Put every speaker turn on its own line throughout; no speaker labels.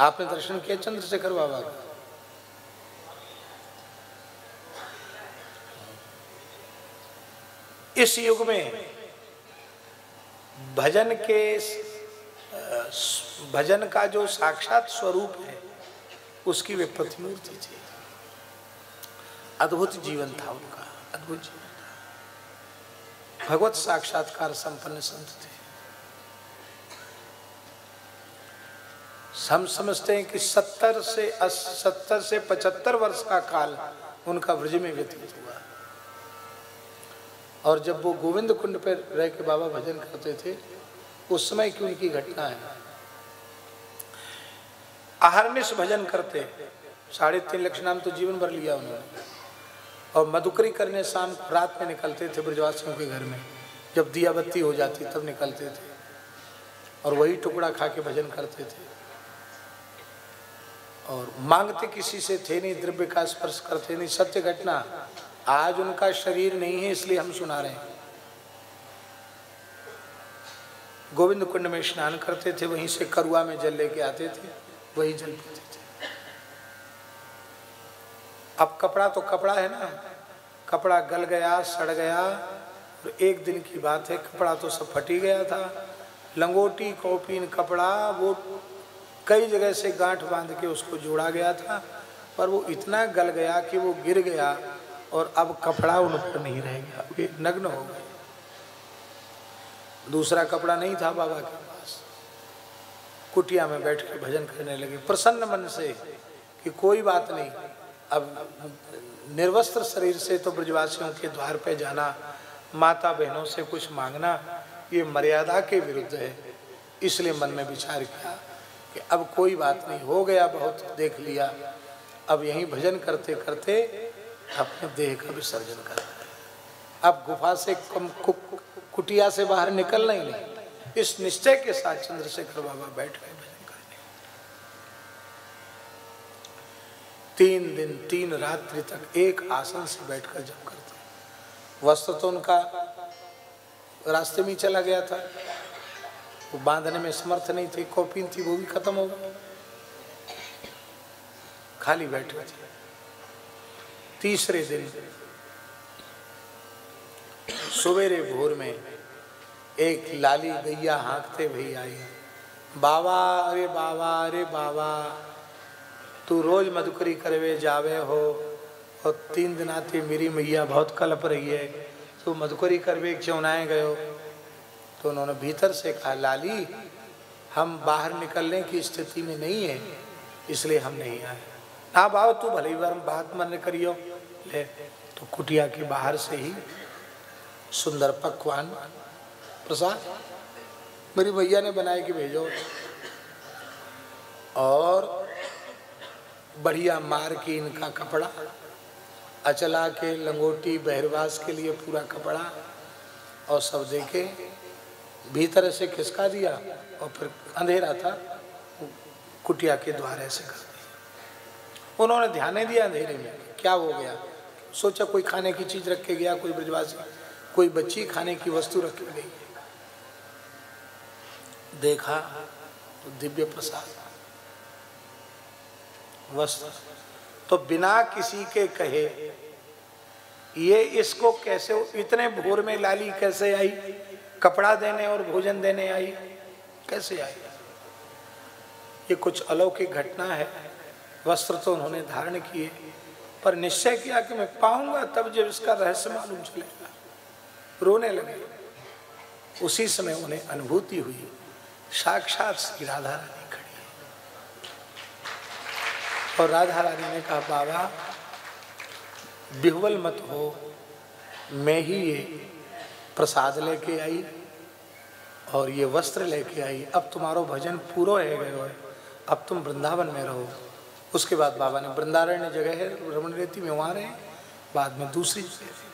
आपने दर्शन किया चंद्रशेखर बाबा का? इस युग में भजन का जो साक्षात स्वरूप है उसकी वे प्रतिमूर्ति थी। अद्भुत जीवन था उनका, अद्भुत जीवन था। भगवत साक्षात्कार संपन्न संत थे। हम समझते हैं कि 70 से 75 वर्ष का काल उनका ब्रज में व्यतीत हुआ। और जब वो गोविंद कुंड पर रह के बाबा भजन करते थे उस समय की उनकी घटना है। अहर्निश भजन करते, 3.5 लाख नाम तो जीवन भर लिया उन्होंने। और मधुकरी करने शाम रात में निकलते थे ब्रजवासियों के घर में, जब दिया बत्ती हो जाती तब निकलते थे और वही टुकड़ा खा के भजन करते थे। और मांगते किसी से थे नहीं, द्रव्य का स्पर्श करते नहीं। सत्य घटना। आज उनका शरीर नहीं है इसलिए हम सुना रहे हैं। गोविंद कुंड में स्नान करते थे, वहीं से करुआ में जल लेके आते थे, वही जल पीते थे। अब कपड़ा तो कपड़ा है ना, कपड़ा गल गया, सड़ गया। और एक दिन की बात है, कपड़ा तो सब फटी गया था। लंगोटी कौपीन कपड़ा वो कई जगह से गांठ बांध के उसको जोड़ा गया था, पर वो इतना गल गया कि वो गिर गया और अब कपड़ा उन पर नहीं रह गया, वे नग्न हो गए। दूसरा कपड़ा नहीं था बाबा के पास। कुटिया में बैठ के भजन करने लगे प्रसन्न मन से कि कोई बात नहीं, अब निर्वस्त्र शरीर से तो ब्रजवासियों के द्वार पे जाना, माता बहनों से कुछ मांगना, ये मर्यादा के विरुद्ध है। इसलिए मन में विचार किया कि अब कोई बात नहीं, हो गया, बहुत देख लिया, अब यहीं भजन करते करते अपने देह का विसर्जन करना। अब गुफा से कुटिया से बाहर निकलना ही नहीं। इस निश्चय के साथ चंद्रशेखर बाबा बैठ गए भजन करने। 3 दिन 3 रात्रि तक एक आसन से बैठकर जप करते। वस्त्र तो उनका रास्ते में चला गया था, वो बांधने में समर्थ नहीं थे। कौपीन थी वो भी खत्म हो गई, खाली बैठे थे। तीसरे दिन सवेरे भोर में एक लाली गैया हाँकते हुए आई। बाबा, अरे बाबा, अरे बाबा, तू रोज मधुकरी करवे जावे हो और 3 दिन आती मेरी मैया बहुत कलप रही है, तू मधुकरी करवे क्यों ना गए हो? तो उन्होंने भीतर से कहा, लाली हम बाहर निकलने की स्थिति में नहीं है इसलिए हम नहीं आए। हाँ बाबा, तू भले ही बात मन करियो। ले, तो कुटिया के बाहर से ही सुंदर पकवान प्रसाद मेरी भैया ने बनाए कि भेजो, और बढ़िया मार्किन का कपड़ा, अचला के लंगोटी बहरवास के लिए पूरा कपड़ा, और सब देके भीतर से खिसका दिया। और फिर अंधेरा था, कुटिया के द्वार से कर दिया। उन्होंने ध्यान नहीं दिया अंधेरे में, क्या हो गया? सोचा कोई खाने की चीज रख के गया, कोई ब्रजवासी, कोई बच्ची खाने की वस्तु रख के गई। देखा तो दिव्य प्रसाद वस्त्र। तो बिना किसी के कहे ये इसको कैसे, इतने भोर में लाली कैसे आई? कपड़ा देने और भोजन देने आई, कैसे आई? ये कुछ अलौकिक घटना है। वस्त्र तो उन्होंने धारण किए, पर निश्चय किया कि मैं पाऊंगा तब जब इसका रहस्य मालूम चलेगा। रोने लगे। उसी समय उन्हें अनुभूति हुई, साक्षात श्री राधा रानी खड़ी है। और राधा रानी ने कहा, बाबा विह्वल मत हो, मैं ही ये प्रसाद लेके आई और ये वस्त्र लेके आई। अब तुम्हारा भजन पूरा है गयो है, अब तुम वृंदावन में रहो। उसके बाद बाबा ने वृंदारण्य जगह है रमण रेती में, वहाँ रहे। बाद में दूसरी जगह।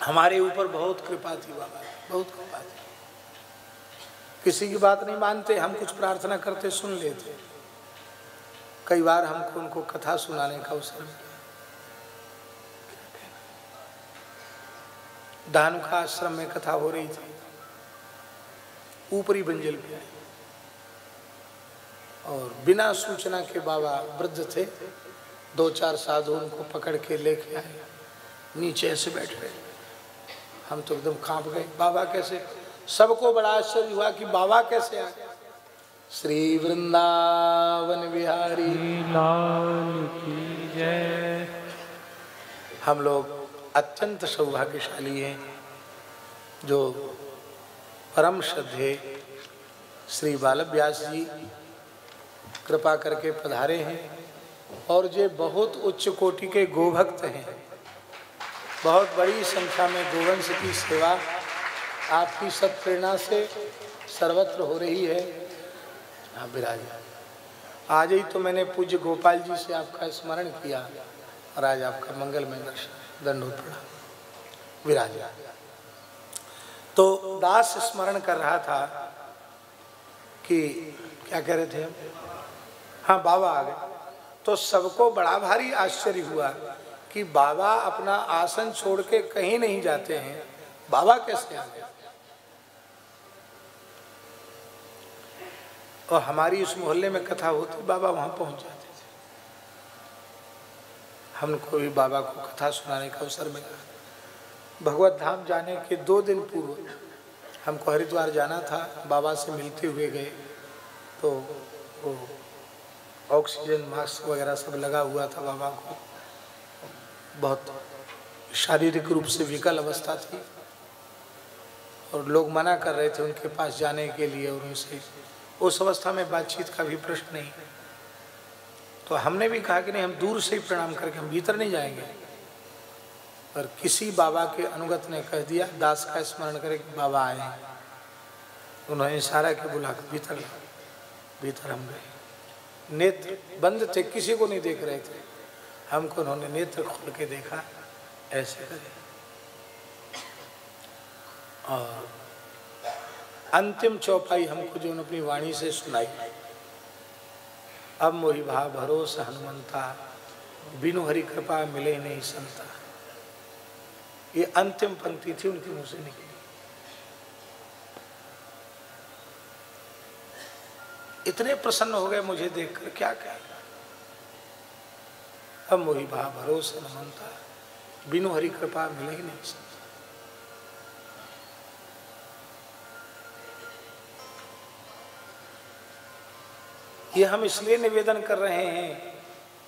हमारे ऊपर बहुत कृपा थी बाबा, बहुत कृपा थी। किसी की बात नहीं मानते, हम कुछ प्रार्थना करते सुन लेते। कई बार हमको उनको कथा सुनाने का अवसर मिला। धानुका आश्रम में कथा हो रही थी, ऊपरी मंजिल पे। और बिना सूचना के बाबा वृद्ध थे, 2-4 साधु उनको पकड़ के लेके आए, नीचे ऐसे बैठ गए। हम तो एकदम कांप गए, बाबा कैसे? सबको बड़ा आश्चर्य हुआ कि बाबा कैसे आ गए। श्री वृंदावन बिहारी लाल की जय। हम लोग अत्यंत सौभाग्यशाली हैं जो परम श्रद्धेय श्री बालक व्यास जी कृपा करके पधारे हैं, और ये बहुत उच्च कोटि के गोभक्त हैं। बहुत बड़ी संख्या में गोवंश की सेवा आपकी सत्प्रेरणा से सर्वत्र हो रही है। हाँ विराज, आज ही तो मैंने पूज्य गोपाल जी से आपका स्मरण किया और आज आपका मंगलमय दर्शन, दंडोत प्रणाम। विराज, तो दास स्मरण कर रहा था कि क्या कह रहे थे हम? हाँ, बाबा आ गए। तो सबको बड़ा भारी आश्चर्य हुआ कि बाबा अपना आसन छोड़ के कहीं नहीं जाते हैं, बाबा कैसे आ गए? और हमारी उस मोहल्ले में कथा होती, बाबा वहां पहुंच जाते थे। हमको भी बाबा को कथा सुनाने का अवसर मिला। भगवत धाम जाने के 2 दिन पूर्व हमको हरिद्वार जाना था, बाबा से मिलते हुए गए तो वो ऑक्सीजन मास्क वगैरह सब लगा हुआ था। बाबा को बहुत शारीरिक रूप से विकल अवस्था थी और लोग मना कर रहे थे उनके पास जाने के लिए, और उनसे उस अवस्था में बातचीत का भी प्रश्न नहीं। तो हमने भी कहा कि नहीं, हम दूर से ही प्रणाम करके हम भीतर नहीं जाएंगे। पर किसी बाबा के अनुगत ने कह दिया, दास का स्मरण करे कि बाबा आए हैं। उन्होंने इशारा के बुला कर भीतर हम गए। नेत्र बंद थे, किसी को नहीं देख रहे थे। हमको उन्होंने नेत्र खोल के देखा, ऐसे करे और अंतिम चौपाई हमको जो अपनी वाणी से सुनाई, अब मोहि भाव भरोसा हनुमंता, बिनु हरि कृपा मिले नहीं संता। ये अंतिम पंक्ति थी उनके मुंह से निकली। इतने प्रसन्न हो गए मुझे देखकर, क्या क्या। अब मोहि भाव भरोसा हनुमंता, बिनु हरि कृपा मिले ही नहीं संता। ये हम इसलिए निवेदन कर रहे हैं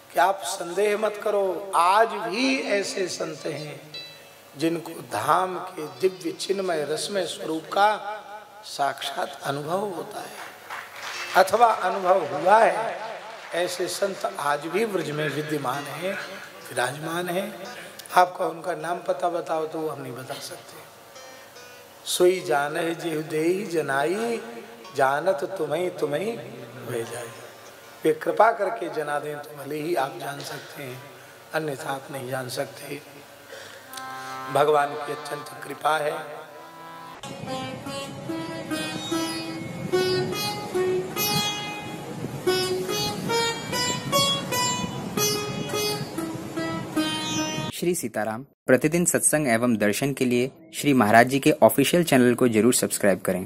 कि आप संदेह मत करो, आज भी ऐसे संत हैं जिनको धाम के दिव्य चिन्मय रसमय स्वरूप का साक्षात अनुभव होता है अथवा अनुभव हुआ है। ऐसे संत आज भी ब्रज में विद्यमान हैं, विराजमान हैं। आपका उनका नाम पता बताओ तो हम नहीं बता सकते। सोई जानहि जेहु देहि जनाई, जानत तुम्हें भेजाई। वे कृपा करके जना दें तो भले ही आप जान सकते हैं, अन्यथा आप नहीं जान सकते। भगवान की अत्यंत कृपा है।
श्री सीताराम प्रतिदिन सत्संग एवं दर्शन के लिए श्री महाराज जी के ऑफिशियल चैनल को जरूर सब्सक्राइब करें।